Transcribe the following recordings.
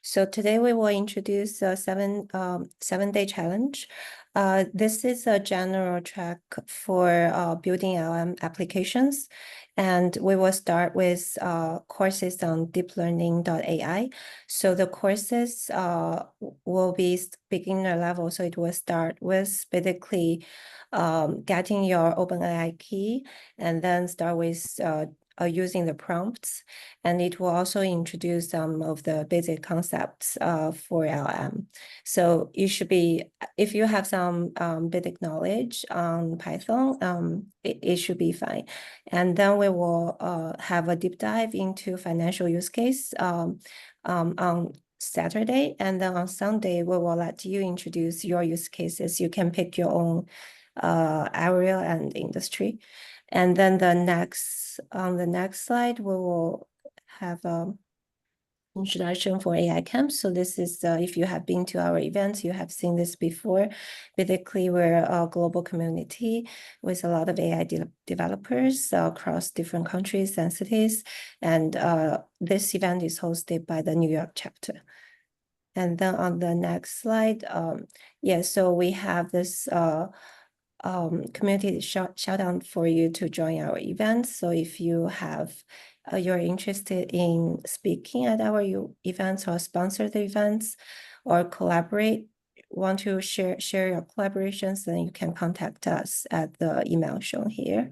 So today we will introduce a seven-day challenge. This is a general track for building LLM applications. And we will start with courses on deeplearning.ai. So the courses will be beginner level. So it will start with basically getting your OpenAI key and then start with using the prompts, and it will also introduce some of the basic concepts for LLM. So you should be, if you have some basic knowledge on Python, it should be fine. And then we will have a deep dive into financial use case on Saturday, and then on Sunday we will let you introduce your use cases. You can pick your own area and industry. And then on the next slide, we will have introduction for AI camps. So this is, if you have been to our events, you have seen this before. Basically, we're a global community with a lot of AI developers across different countries and cities. And this event is hosted by the New York chapter. And then on the next slide, so we have this community shout out for you to join our events. So if you have you're interested in speaking at our events or sponsor the events or collaborate, want to share your collaborations, then you can contact us at the email shown here.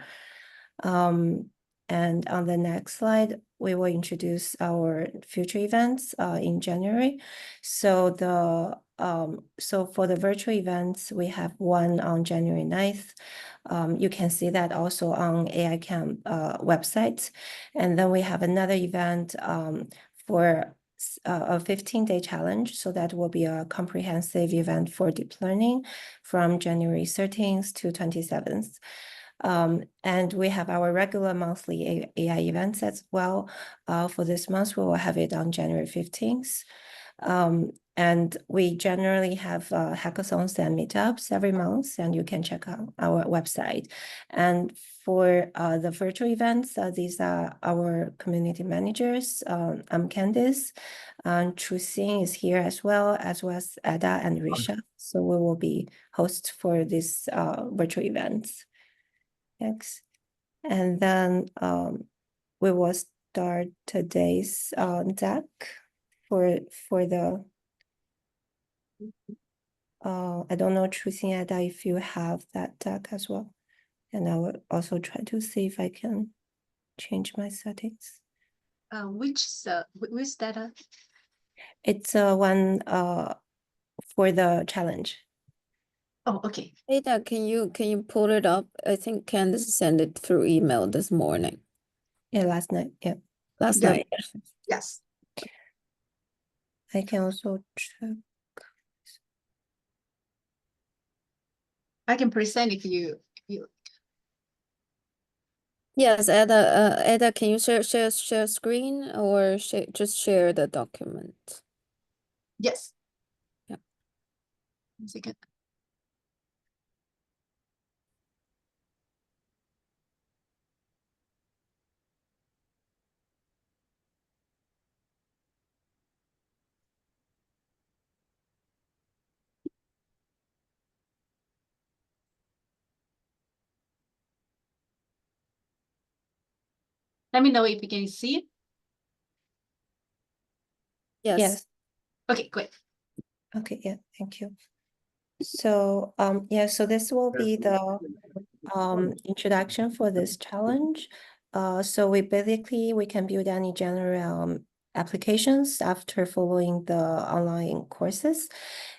And on the next slide, we will introduce our future events in January. So for the virtual events, we have one on January 9th. You can see that also on AI Camp website. And then we have another event for a 15-day challenge. So that will be a comprehensive event for deep learning from January 13th to 27th. And we have our regular monthly AI events as well. For this month, we will have it on January 15th. And we generally have hackathons and meetups every month, and you can check out our website. And for the virtual events, these are our community managers. I'm Candice, and Trusin is here as well as Ada and Risha. So we will be hosts for these virtual events. Next. And then we will start today's deck for the I don't know, Trusin, Ada, if you have that deck as well. And I will also try to see if I can change my settings. Which data? It's one for the challenge. Oh, okay. Ada, can you pull it up? I think Candice sent it through email this morning. Yeah, last night. Yeah. Last night. Yes. I can also check. I can present if you. Yes, Ada, can you share screen or just share the document? Yes. Yeah. 1 second. Let me know if you can see it. Yes. Okay, great. Okay, yeah, thank you. So so this will be the introduction for this challenge. So we can build any general applications after following the online courses.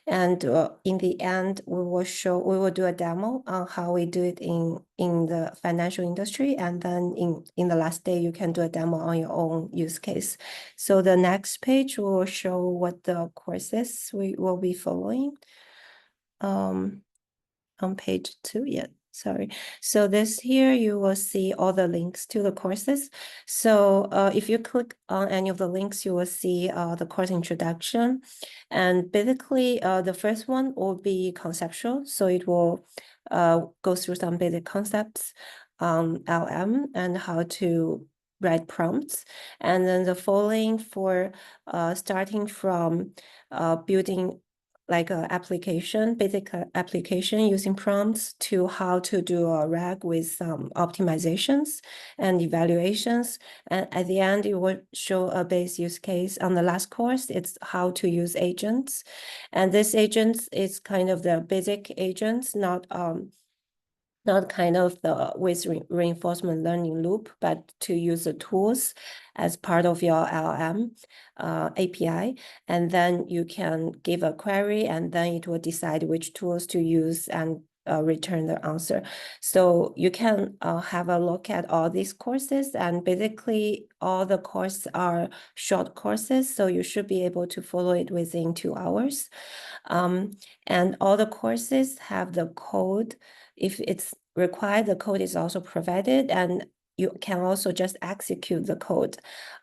And in the end, we will do a demo on how we do it in the financial industry. And then in the last day, you can do a demo on your own use case. So the next page will show what the courses we will be following. On page 2, yeah, sorry. So this here, you will see all the links to the courses. So if you click on any of the links, you will see the course introduction. And basically, the first one will be conceptual. So it will go through some basic concepts on LM and how to write prompts. And then the following for starting from building like a application, basic application using prompts to how to do a RAG with some optimizations and evaluations. And at the end, it will show a base use case. On the last course, it's how to use agents. And this agents is kind of the basic agents, not kind of the with reinforcement learning loop, but to use the tools as part of your LLM API. And then you can give a query, and then it will decide which tools to use and return the answer. So you can have a look at all these courses, and basically all the courses are short courses, so you should be able to follow it within 2 hours. And all the courses have the code. If it's required, the code is also provided, and you can also just execute the code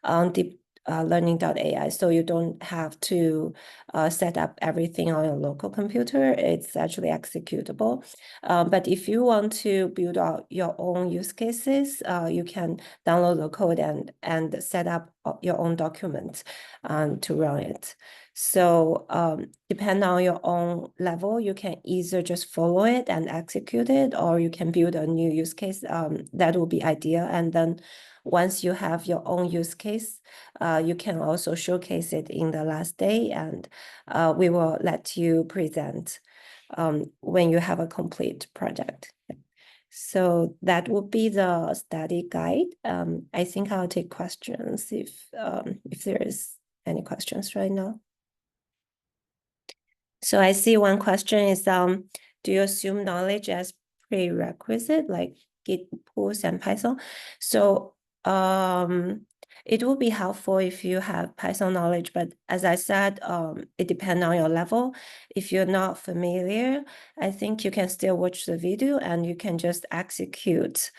on deep learning.ai. So you don't have to set up everything on your local computer. It's actually executable. But if you want to build out your own use cases, you can download the code and set up your own document to run it. So depending on your own level, you can either just follow it and execute it, or you can build a new use case. That would be ideal. And then once you have your own use case, you can also showcase it in the last day, and we will let you present when you have a complete project. So that would be the study guide. I think I'll take questions if there is any questions right now. So I see one question is, do you assume knowledge as prerequisite, like Git pulls and Python? So it would be helpful if you have Python knowledge, but as I said, it depends on your level. If you're not familiar, I think you can still watch the video and you can just execute.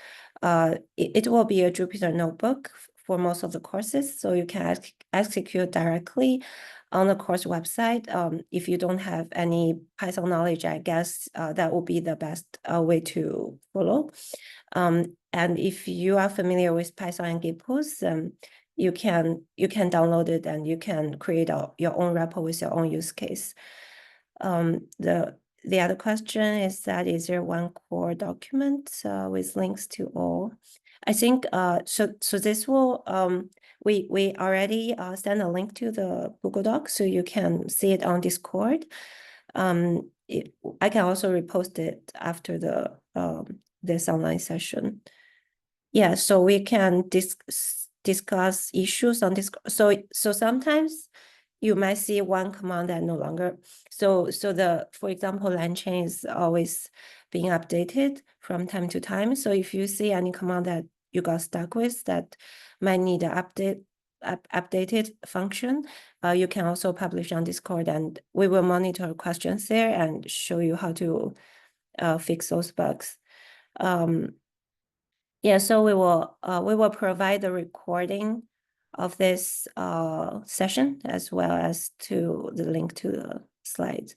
It will be a Jupyter notebook for most of the courses, so you can execute directly on the course website. If you don't have any Python knowledge, I guess that would be the best way to follow. And if you are familiar with Python and Git pulls, you can download it and you can create your own repo with your own use case. The other question is that, is there one core document with links to all? I think so this will we already send a link to the Google Doc, so you can see it on Discord. I can also repost it after the this online session. Yeah, so we can discuss issues on this. So sometimes you might see one command that no longer. So for example, LangChain is always being updated from time to time. So if you see any command that you got stuck with that might need an updated function, you can also publish on Discord, and we will monitor questions there and show you how to fix those bugs. Yeah, so we will provide the recording of this session as well as to the link to the slides.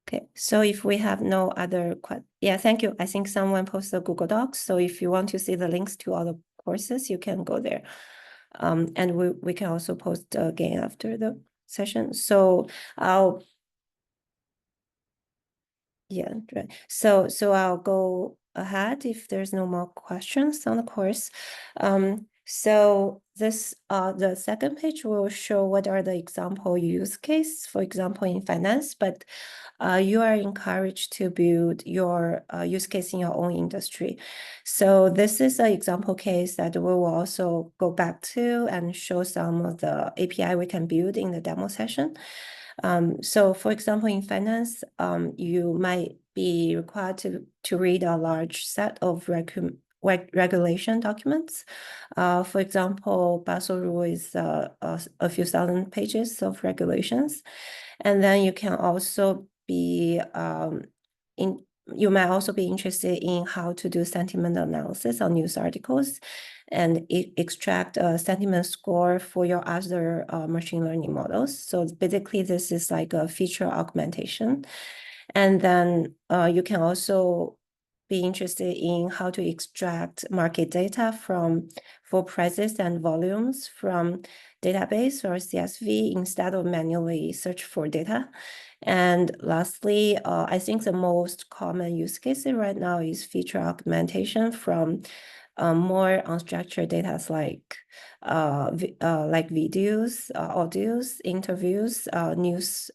Okay, so if we have no other yeah, thank you. I think someone posted Google Docs. So if you want to see the links to all the courses, you can go there. And we can also post again after the session. So yeah, right. So I'll go ahead if there's no more questions on the course. So this the second page will show what are the example use case, for example, in finance, but you are encouraged to build your use case in your own industry. So this is an example case that we will also go back to and show some of the API we can build in the demo session. So for example, in finance, you might be required to read a large set of regulation documents. For example, Basel Rule is a few thousand pages of regulations. And then you can also be you might also be interested in how to do sentiment analysis on news articles and extract a sentiment score for your other machine learning models. So basically, this is like a feature augmentation. And then you can also be interested in how to extract market data for prices and volumes from database or CSV instead of manually search for data. And lastly, I think the most common use case right now is feature augmentation from more unstructured data like videos, audios, interviews, news,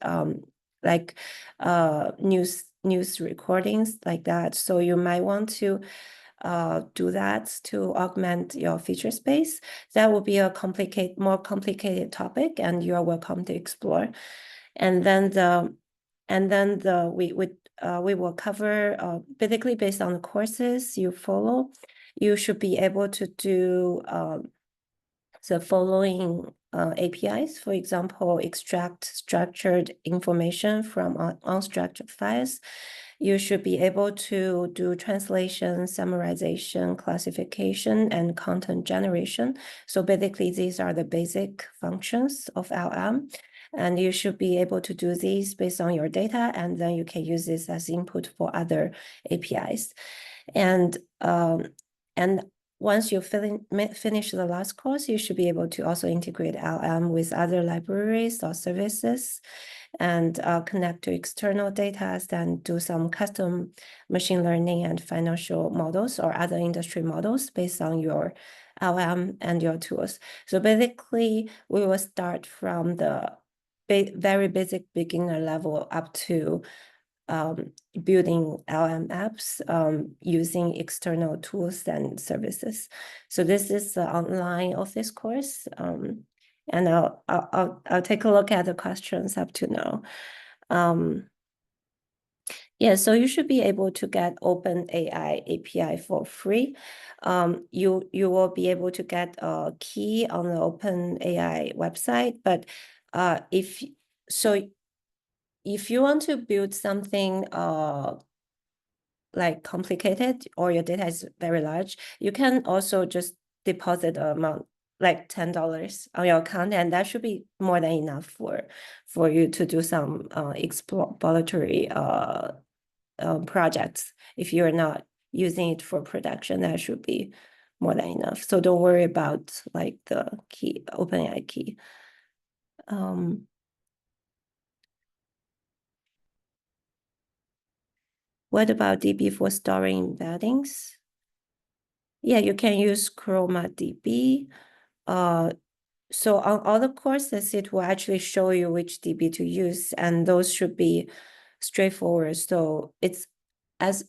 news recordings like that. So you might want to do that to augment your feature space. That will be a more complicated topic, and you are welcome to explore. And then we will cover basically based on the courses you follow. You should be able to do the following APIs. For example, extract structured information from unstructured files. You should be able to do translation, summarization, classification, and content generation. So basically, these are the basic functions of LLM. And you should be able to do these based on your data, and then you can use this as input for other APIs. And once you finish the last course, you should be able to also integrate LLM with other libraries or services and connect to external data and do some custom machine learning and financial models or other industry models based on your LLM and your tools. So basically, we will start from the very basic beginner level up to building LLM apps using external tools and services. So this is the outline of this course. And I'll take a look at the questions up to now. Yeah, so you should be able to get OpenAI API for free. You will be able to get a key on the OpenAI website, but if you want to build something like complicated or your data is very large, you can also just deposit an amount like $10 on your account, and that should be more than enough for you to do some exploratory projects. If you're not using it for production, that should be more than enough. So don't worry about like the key, OpenAI key. What about DB for storing embeddings? Yeah, you can use ChromaDB. So on all the courses, it will actually show you which DB to use, and those should be straightforward. So as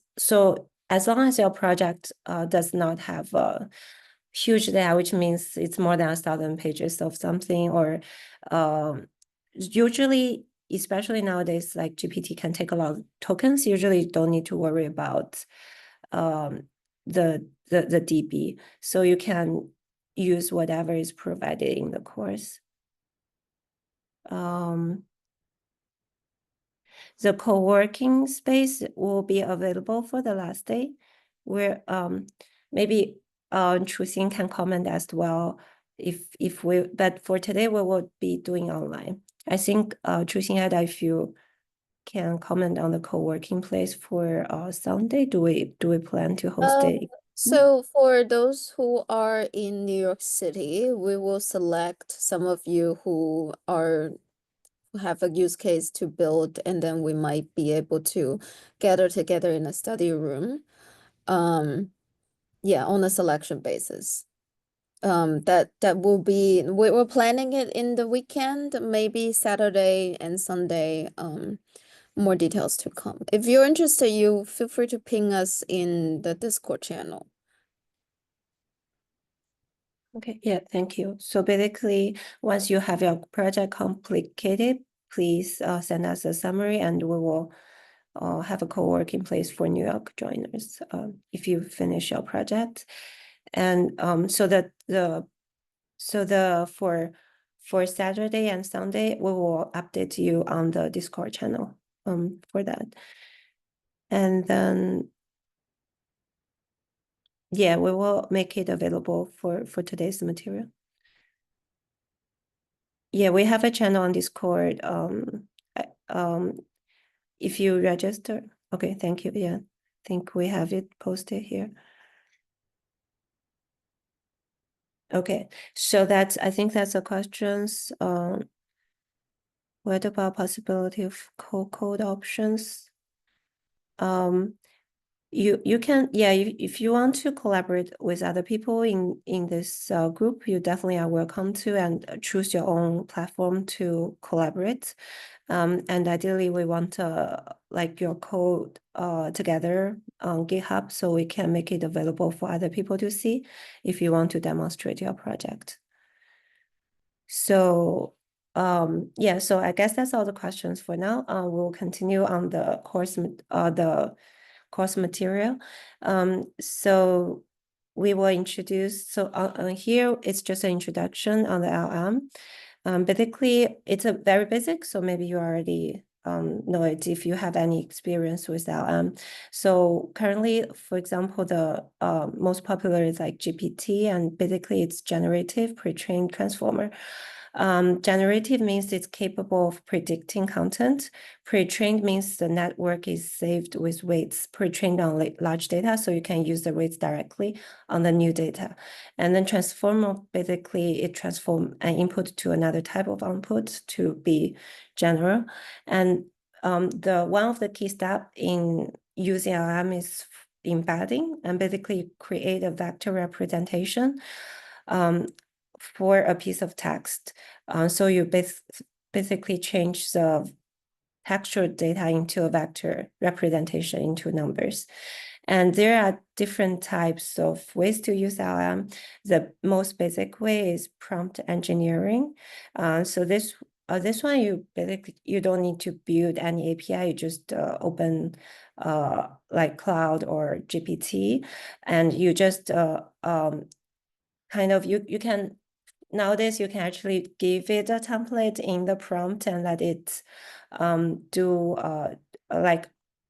long as your project does not have a huge data, which means it's more than 1,000 pages of something, or usually, especially nowadays, like GPT can take a lot of tokens. Usually, you don't need to worry about the DB. So you can use whatever is provided in the course. The co-working space will be available for the last day, where maybe Chuxing can comment as well but for today we will be doing online. I think Chuxing had, if you can comment on the co-working place for Sunday, do we plan to host it? So for those who are in New York City, we will select some of you who have a use case to build, and then we might be able to gather together in a study room. Yeah, on a selection basis. That will be, we're planning it in the weekend, maybe Saturday and Sunday. More details to come. If you're interested, you feel free to ping us in the Discord channel. Okay, yeah, thank you. So basically, once you have your project completed, please send us a summary, and we will have a co-working place for New York joiners if you finish your project. And for Saturday and Sunday, we will update you on the Discord channel for that. And then yeah, we will make it available for today's material. Yeah, we have a channel on Discord. If you register, okay, thank you. Yeah, think we have it posted here. Okay, so I think that's the questions. What about possibility of code options? You can, yeah, if you want to collaborate with other people in this group, you definitely are welcome to, and choose your own platform to collaborate. And ideally we want like your code together on GitHub, so we can make it available for other people to see if you want to demonstrate your project. So yeah, so I guess that's all the questions for now. We'll continue on the course material. So we will introduce, so here it's just an introduction on the LM. Basically, it's a very basic, so maybe you already know it if you have any experience with LM. So currently, for example, the most popular is like GPT, and basically it's generative pre-trained transformer. Generative means it's capable of predicting content. Pre-trained means the network is saved with weights pre-trained on large data, so you can use the weights directly on the new data. And then transformer, basically it transforms an input to another type of output to be general. And the one of the key steps in using LLM is embedding, and basically create a vector representation for a piece of text. So you basically change the textual data into a vector representation into numbers. And there are different types of ways to use LLM. The most basic way is prompt engineering. So this one, you don't need to build any API. You just open like Cloud or GPT, and you just kind of you can. Nowadays, you can actually give it a template in the prompt and let it do like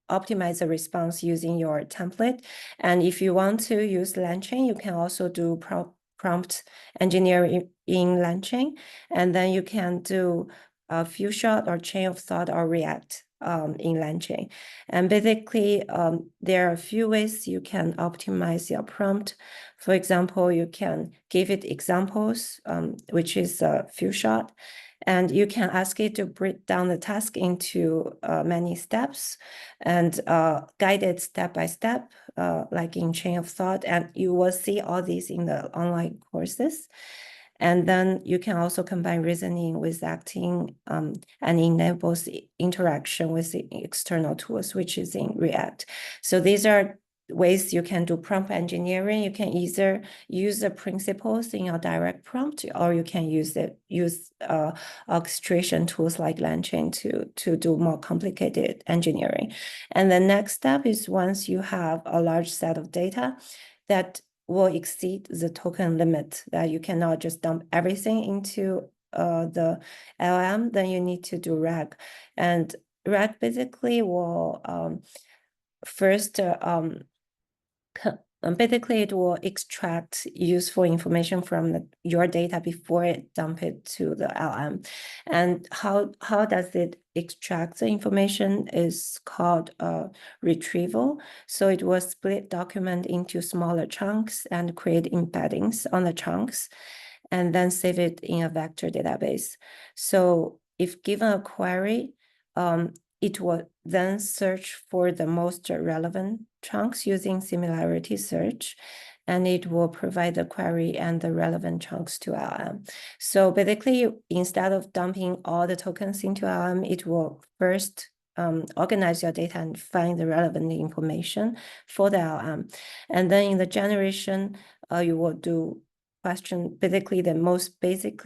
optimize the response using your template. And if you want to use LangChain, you can also do prompt engineering in LangChain. And then you can do a few shot or chain of thought or React in LangChain. And basically, there are a few ways you can optimize your prompt. For example, you can give it examples, which is a few shot, and you can ask it to break down the task into many steps and guide it step by step, like in chain of thought. And you will see all these in the online courses. And then you can also combine reasoning with acting and enables interaction with the external tools, which is in React. So these are ways you can do prompt engineering. You can either use the principles in your direct prompt, or you can use orchestration tools like LangChain to do more complicated engineering. And the next step is, once you have a large set of data that will exceed the token limit, that you cannot just dump everything into the LLM, then you need to do RAG. And RAG basically will first basically it will extract useful information from your data before it dump it to the LM. And how does it extract the information is called retrieval. So it will split document into smaller chunks and create embeddings on the chunks, and then save it in a vector database. So if given a query, it will then search for the most relevant chunks using similarity search, and it will provide the query and the relevant chunks to LM. So basically, instead of dumping all the tokens into LM, it will first organize your data and find the relevant information for the LM. And then in the generation, you will do question. Basically, the most basic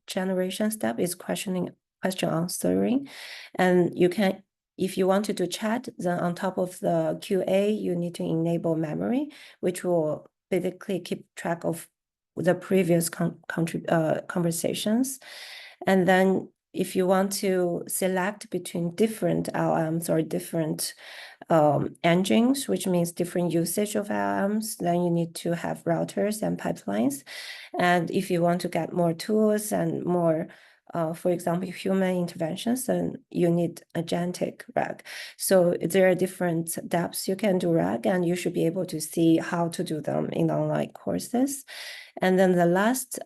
generation step is question answering. And you can, if you want to do chat, then on top of the QA, you need to enable memory, which will basically keep track of the previous conversations. And then if you want to select between different LMs or different engines, which means different usage of LMs, then you need to have routers and pipelines. And if you want to get more tools and more for example, human interventions, then you need agentic RAG. So there are different depths you can do RAG, and you should be able to see how to do them in online courses. And then the last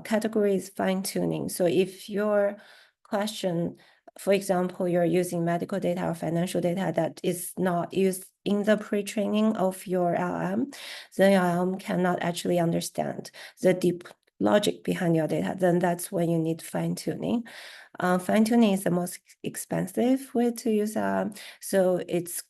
category is fine-tuning. So if your question, for example, you're using medical data or financial data that is not used in the pre-training of your LLM, then your LLM cannot actually understand the deep logic behind your data, then that's when you need fine-tuning. Fine-tuning is the most expensive way to use so it's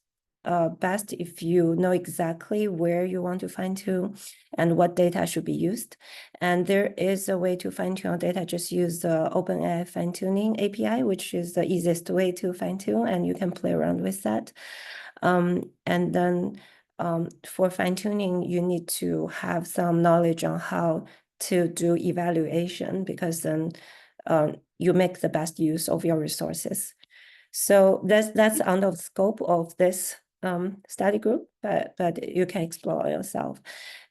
best if you know exactly where you want to fine-tune and what data should be used. And there is a way to fine-tune your data. Just use the OpenAI fine-tuning API, which is the easiest way to fine-tune, and you can play around with that. And then for fine-tuning, you need to have some knowledge on how to do evaluation, because then you make the best use of your resources. So that's under the scope of this study group, but you can explore yourself.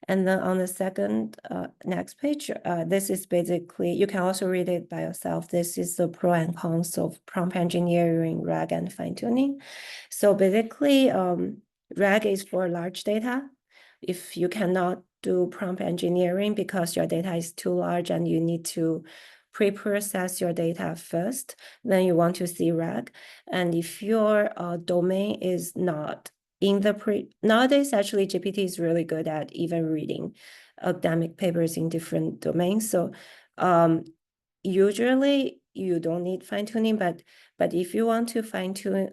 And then on the second next page, this is basically, you can also read it by yourself. This is the pro and cons of prompt engineering, RAG, and fine-tuning. So basically, RAG is for large data. If you cannot do prompt engineering because your data is too large and you need to pre-process your data first, then you want to see RAG. And if your domain is not in the nowadays, actually, GPT is really good at even reading academic papers in different domains. So usually you don't need fine-tuning, but if you want to fine-tune,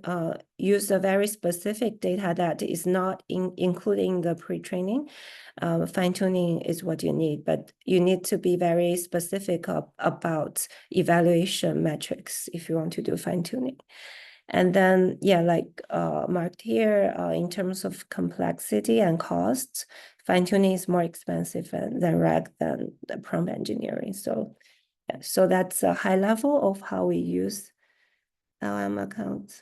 use a very specific data that is not including the pre-training, fine-tuning is what you need, but you need to be very specific about evaluation metrics if you want to do fine-tuning. And then, yeah, like marked here, in terms of complexity and costs, fine-tuning is more expensive than RAG, than the prompt engineering. So, yeah, so that's a high level of how we use LM accounts.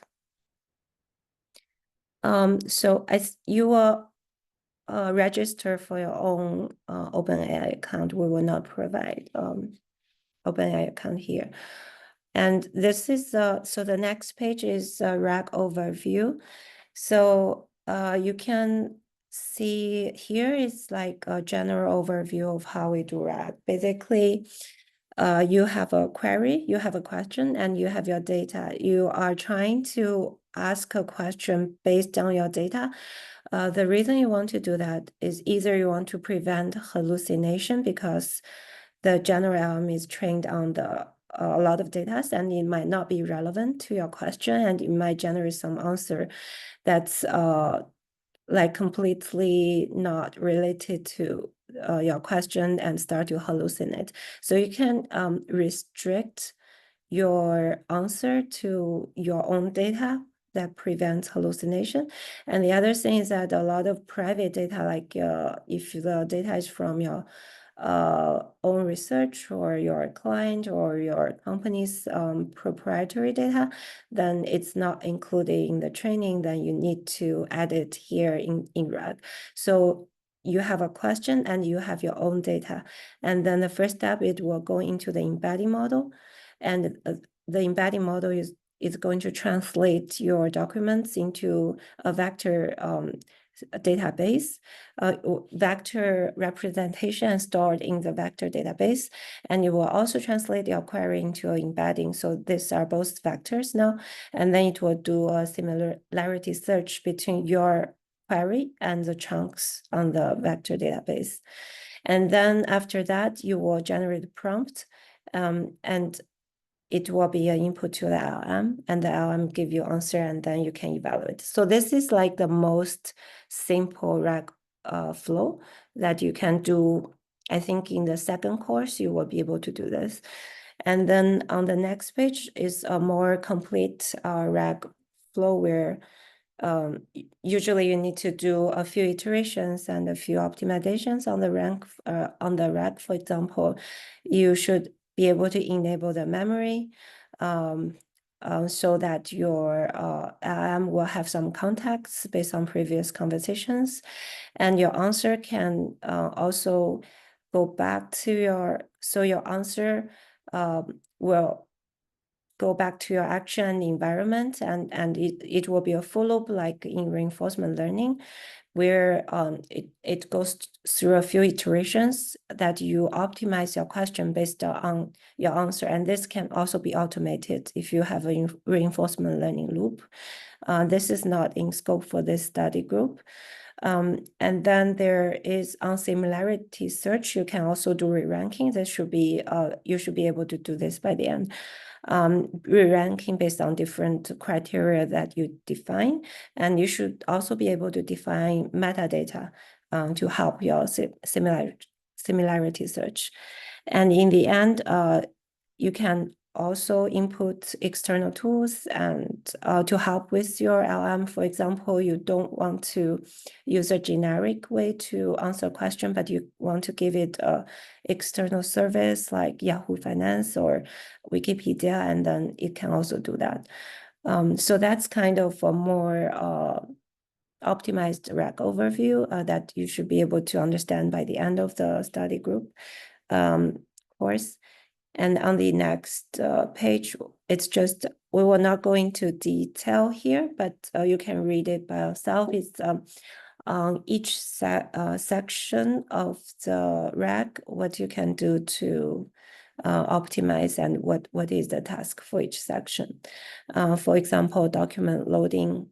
So as you will register for your own OpenAI account, we will not provide OpenAI account here. And this is so the next page is a RAG overview. So you can see here is like a general overview of how we do RAG. Basically, you have a query, you have a question, and you have your data. You are trying to ask a question based on your data. The reason you want to do that is either you want to prevent hallucination because the general LM is trained on a lot of data, and it might not be relevant to your question, and it might generate some answer that's like completely not related to your question and start to hallucinate. So you can restrict your answer to your own data that prevents hallucination. And the other thing is that a lot of private data, like if the data is from your own research or your client or your company's proprietary data, then it's not included in the training, then you need to add it here in RAG. So you have a question and you have your own data. And then the first step, it will go into the embedding model. And the embedding model is going to translate your documents into a vector database, vector representation stored in the vector database, and you will also translate your query into an embedding. So these are both vectors now, and then it will do a similarity search between your query and the chunks on the vector database. And then after that, you will generate a prompt, and it will be an input to the LM, and the LM give you answer, and then you can evaluate. So this is like the most simple RAG flow that you can do. I think in the second course, you will be able to do this. And then on the next page is a more complete RAG flow where usually you need to do a few iterations and a few optimizations on the RAG. For example, you should be able to enable the memory so that your LM will have some context based on previous conversations, and your answer can also go back to your answer will go back to your action environment, and it will be a full loop like in reinforcement learning, where it goes through a few iterations that you optimize your question based on your answer. And this can also be automated if you have a reinforcement learning loop. This is not in scope for this study group. And then there is on similarity search, you can also do re-ranking. This should be, you should be able to do this by the end. Re-ranking based on different criteria that you define. And you should also be able to define metadata to help your similarity search. And in the end, you can also input external tools and to help with your LM. For example, you don't want to use a generic way to answer a question, but you want to give it a external service like Yahoo Finance or Wikipedia, and then it can also do that. So that's kind of a more optimized RAG overview that you should be able to understand by the end of the study group course. And on the next page, it's just, we will not go into detail here, but you can read it by yourself. It's on each section of the RAG, what you can do to optimize and what is the task for each section. For example, document loading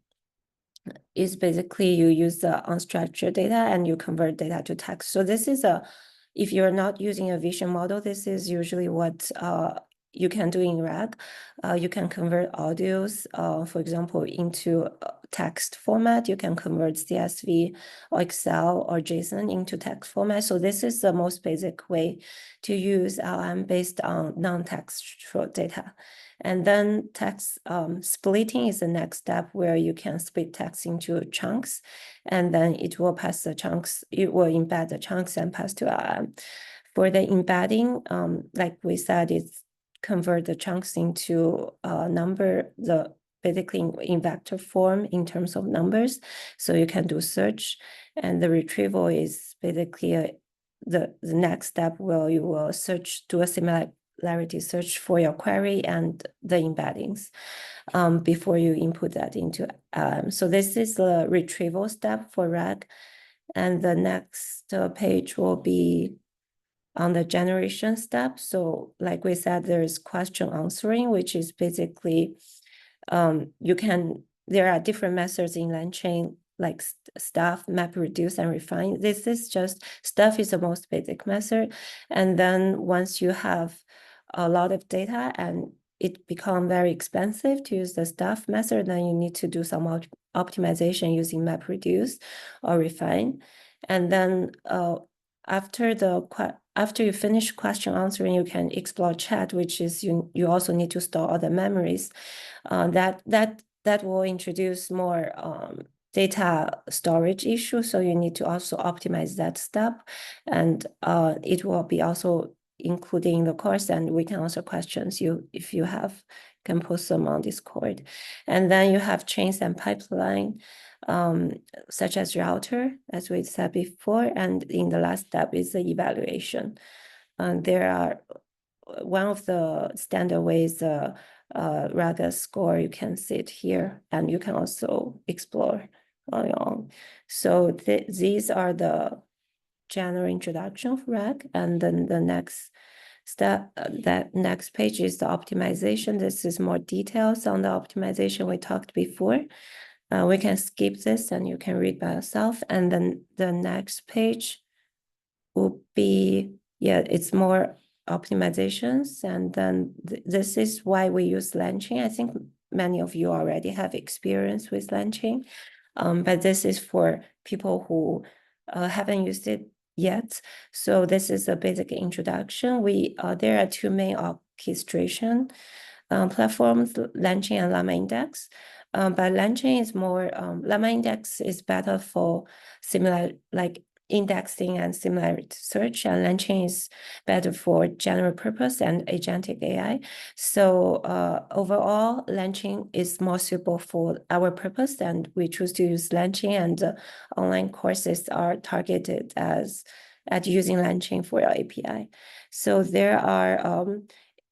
is basically you use the unstructured data and you convert data to text. So this is if you're not using a vision model, this is usually what you can do in RAG. You can convert audios, for example, into text format. You can convert CSV or Excel or JSON into text format. So this is the most basic way to use LM based on non-textual data. And then text splitting is the next step, where you can split text into chunks, and then it will pass the chunks, it will embed the chunks and pass to LM. For the embedding, like we said, it's convert the chunks into number, basically in vector form in terms of numbers. So you can do search, and the retrieval is basically the next step where you will do a similarity search for your query and the embeddings before you input that into so this is the retrieval step for RAG. And the next page will be on the generation step. So like we said, there is question answering, which is basically there are different methods in LangChain, like stuff, map, reduce, and refine. This is just, stuff is the most basic method. And then once you have a lot of data and it becomes very expensive to use the stuff method, then you need to do some optimization using map, reduce, or refine. And then after you finish question answering, you can explore chat, which is you also need to store other memories. That will introduce more data storage issue. So you need to also optimize that step, and it will be also including the course, and we can answer questions if you have, can post them on Discord. And then you have chains and pipeline, such as router, as we said before. And in the last step is the evaluation. There are one of the standard ways RAG score, you can see it here, and you can also explore on your own. So these are the general introduction of RAG. And then the next step, that next page is the optimization. This is more details on the optimization we talked before. We can skip this and you can read by yourself. And then the next page will be, it's more optimizations. And then this is why we use LangChain. I think many of you already have experience with LangChain, but this is for people who haven't used it yet. So this is a basic introduction. There are two main orchestration platforms, LangChain and Llama Index. But LangChain is more, Llama Index is better for similar, like indexing and similarity search, and LangChain is better for general purpose and agentic AI. So overall, LangChain is more suitable for our purpose, and we choose to use LangChain, and online courses are targeted at using LangChain for your API. So there are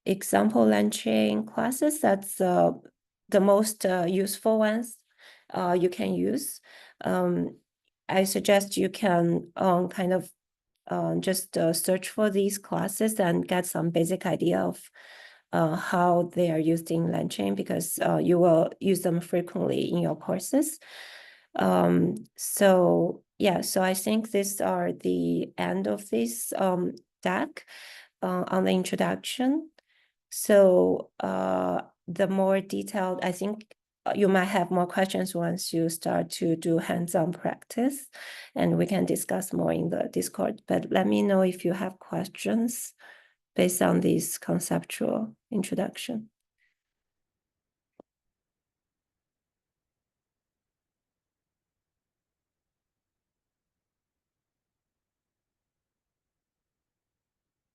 example LangChain classes. That's the most useful ones you can use. I suggest you can kind of just search for these classes and get some basic idea of how they are used in LangChain, because you will use them frequently in your courses. So yeah, so I think these are the end of this deck on the introduction. So the more detailed, I think you might have more questions once you start to do hands-on practice, and we can discuss more in the Discord. But let me know if you have questions based on this conceptual introduction.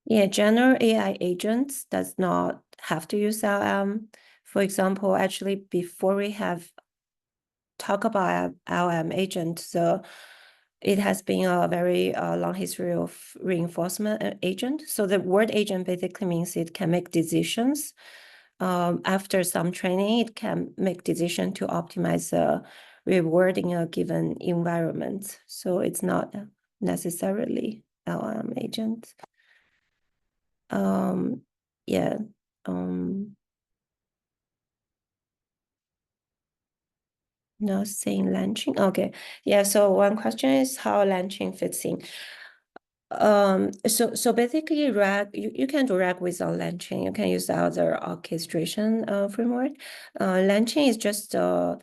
Yeah, general AI agents does not have to use LLM. For example, actually, before we have talk about LLM agent, so it has been a very long history of reinforcement agent. So the word agent basically means it can make decisions. After some training, it can make decision to optimize the reward in a given environment. So it's not necessarily LLM agent. Yeah. Not saying LangChain. Okay. Yeah. So one question is how LangChain fits in. So basically RAG, you can do RAG without LangChain. You can use the other orchestration framework. LangChain is just a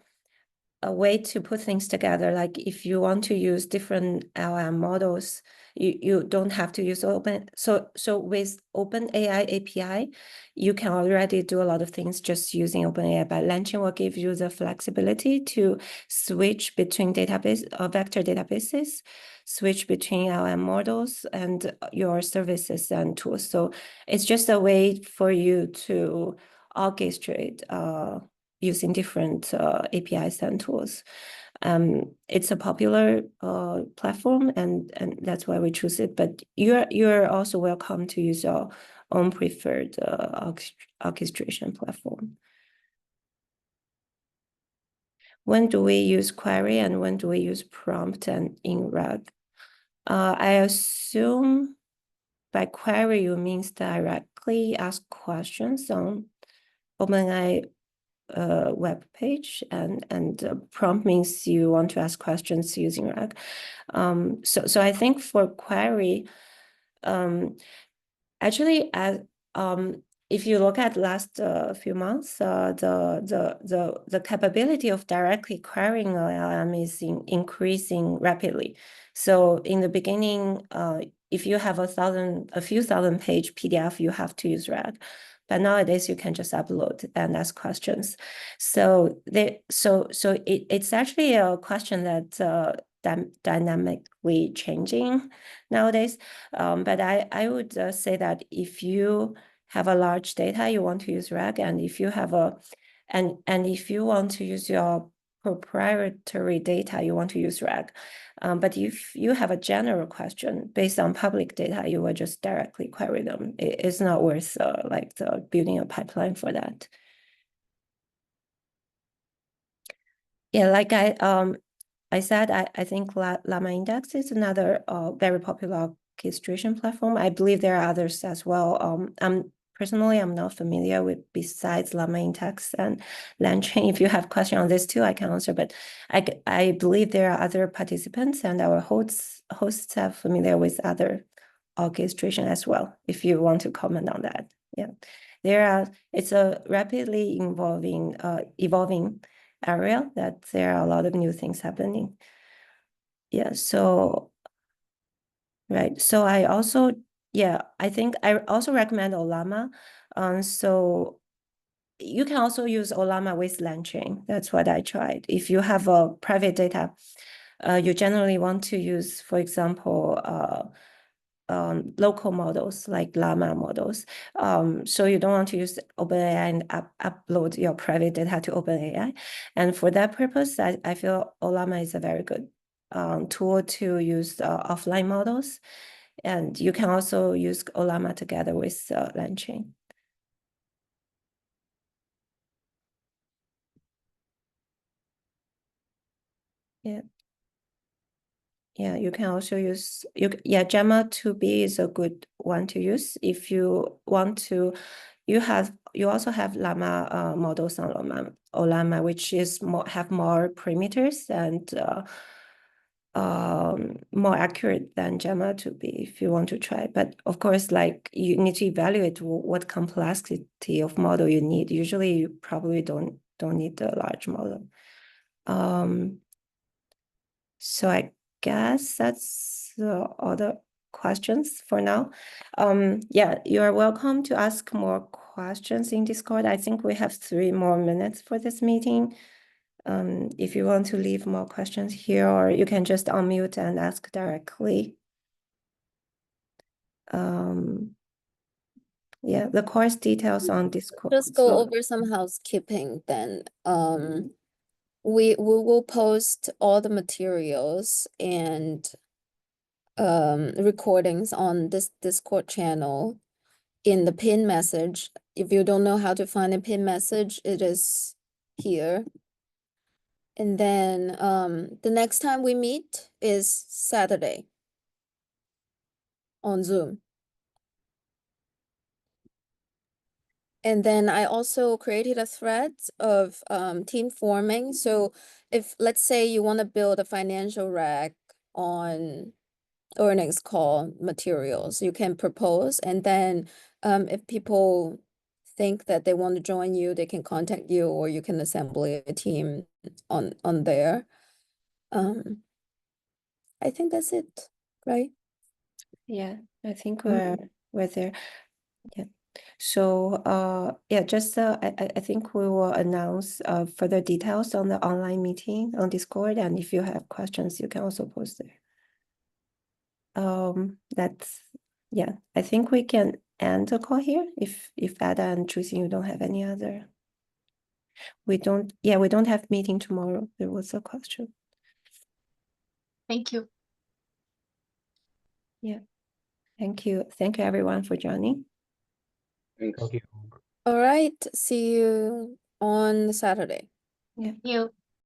way to put things together. Like if you want to use different LLM models, you don't have to use open. So with OpenAI API, you can already do a lot of things just using OpenAI. But LangChain will give you the flexibility to switch between database vector databases, switch between LLM models and your services and tools. So it's just a way for you to orchestrate using different APIs and tools. It's a popular platform, and that's why we choose it. But you're also welcome to use your own preferred orchestration platform. When do we use query and when do we use prompt and in RAG? I assume by query you means directly ask questions on OpenAI web page, and prompt means you want to ask questions using RAG. So I think for query, actually, as if you look at last few months, the capability of directly querying LLM is increasing rapidly. So in the beginning, if you have a few thousand page PDF, you have to use RAG. But nowadays you can just upload and ask questions. So it's actually a question that dynamically changing nowadays. But I would say that if you have a large data, you want to use RAG, and if you have and if you want to use your proprietary data, you want to use RAG. But if you have a general question based on public data, you will just directly query them. It's not worth like building a pipeline for that. Yeah, like I said, I think Llama Index is another very popular orchestration platform. I believe there are others as well. I'm not familiar with besides Llama Index and LangChain. If you have questions on this too, I can answer. But I believe there are other participants, and our hosts are familiar with other orchestration as well. If you want to comment on that, yeah, it's a rapidly evolving area that there are a lot of new things happening. Yeah, so right. So I also, I think I also recommend Ollama. So you can also use Ollama with LangChain. That's what I tried. If you have a private data, you generally want to use, for example, local models like Llama models. So you don't want to use OpenAI and upload your private data to OpenAI. And for that purpose, I feel Ollama is a very good tool to use offline models. And you can also use Ollama together with LangChain. Yeah, you can also use Gemma 2B is a good one to use if you want to. You also have Llama models on Llama, which is have more parameters and more accurate than Gemma 2B if you want to try. But of course, like you need to evaluate what complexity of model you need. Usually, you probably don't need a large model. So I guess that's all the questions for now. Yeah, you are welcome to ask more questions in Discord. I think we have 3 more minutes for this meeting. If you want to leave more questions here, or you can just unmute and ask directly. Yeah, the course details on Discord. Just go over some housekeeping then. We will post all the materials and recordings on this Discord channel in the pin message. If you don't know how to find a pin message, it is here. And then the next time we meet is Saturday on Zoom. And then I also created a thread of team forming. So if, let's say, you want to build a financial rec on earnings call materials, you can propose. And then if people think that they want to join you, they can contact you, or you can assemble a team on there. I think that's it, right? Yeah, I think we're there. Yeah. So yeah, just I think we will announce further details on the online meeting on Discord, and if you have questions, you can also post there. That's yeah, I think we can end the call here if Ada and Trucy, you don't have any other. We don't have meeting tomorrow. There was a question. Thank you. Yeah. Thank you everyone for joining. Thanks. All right, see you on Saturday. Yeah. You.